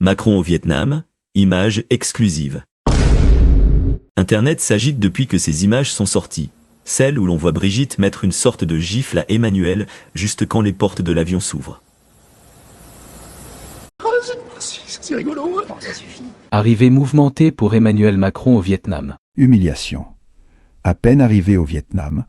Macron au Vietnam, images exclusives. Internet s'agite depuis que ces images sont sorties. Celle où l'on voit Brigitte mettre une sorte de gifle à Emmanuel juste quand les portes de l'avion s'ouvrent. C'est rigolo. Ça suffit. Arrivée mouvementée pour Emmanuel Macron au Vietnam. Humiliation. À peine arrivé au Vietnam,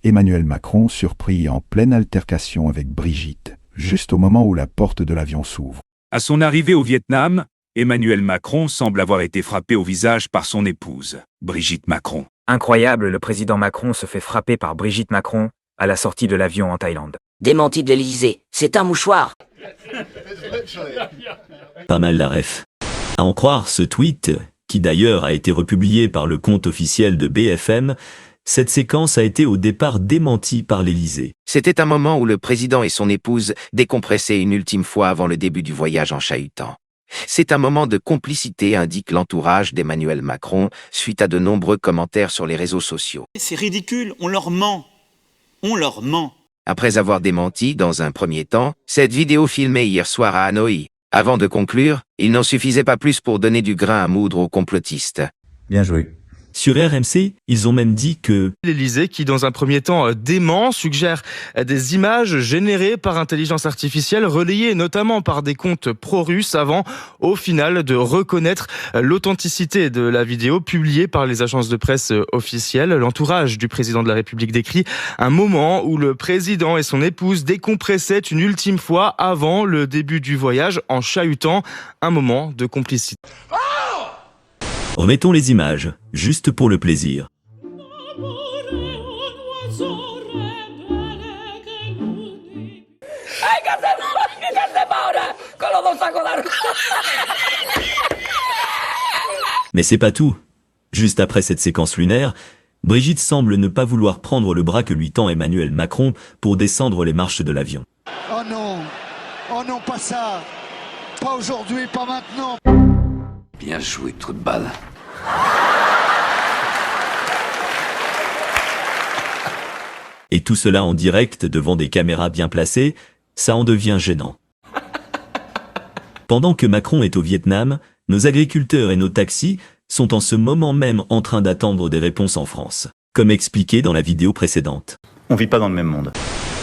Emmanuel Macron surpris en pleine altercation avec Brigitte, juste au moment où la porte de l'avion s'ouvre. À son arrivée au Vietnam, Emmanuel Macron semble avoir été frappé au visage par son épouse, Brigitte Macron. Incroyable, le président Macron se fait frapper par Brigitte Macron à la sortie de l'avion en Thaïlande. Démenti de l'Élysée, c'est un mouchoir. Pas mal la ref. À en croire ce tweet, qui d'ailleurs a été republié par le compte officiel de BFM, cette séquence a été au départ démentie par l'Élysée. C'était un moment où le président et son épouse décompressaient une ultime fois avant le début du voyage en chahutant. C'est un moment de complicité, indique l'entourage d'Emmanuel Macron, suite à de nombreux commentaires sur les réseaux sociaux. C'est ridicule, on leur ment. On leur ment. Après avoir démenti, dans un premier temps, cette vidéo filmée hier soir à Hanoï. Avant de conclure, il n'en suffisait pas plus pour donner du grain à moudre aux complotistes. Bien joué. Sur RMC, ils ont même dit que l'Élysée, qui dans un premier temps dément, suggère des images générées par intelligence artificielle, relayées notamment par des comptes pro-russes, avant au final de reconnaître l'authenticité de la vidéo publiée par les agences de presse officielles. L'entourage du président de la République décrit un moment où le président et son épouse décompressaient une ultime fois avant le début du voyage en chahutant, un moment de complicité. remettons les images, juste pour le plaisir. Mais c'est pas tout. Juste après cette séquence lunaire, Brigitte semble ne pas vouloir prendre le bras que lui tend Emmanuel Macron pour descendre les marches de l'avion. Oh non, pas ça. Pas aujourd'hui, pas maintenant. Bien joué, trou de balle. Et tout cela en direct devant des caméras bien placées, ça en devient gênant. Pendant que Macron est au Vietnam, nos agriculteurs et nos taxis sont en ce moment même en train d'attendre des réponses en France, comme expliqué dans la vidéo précédente. On vit pas dans le même monde.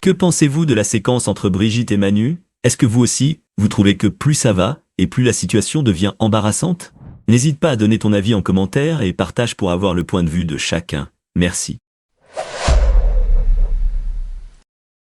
Que pensez-vous de la séquence entre Brigitte et Manu? Est-ce que vous aussi, vous trouvez que plus ça va, et plus la situation devient embarrassante? N'hésite pas à donner ton avis en commentaire et partage pour avoir le point de vue de chacun. Merci.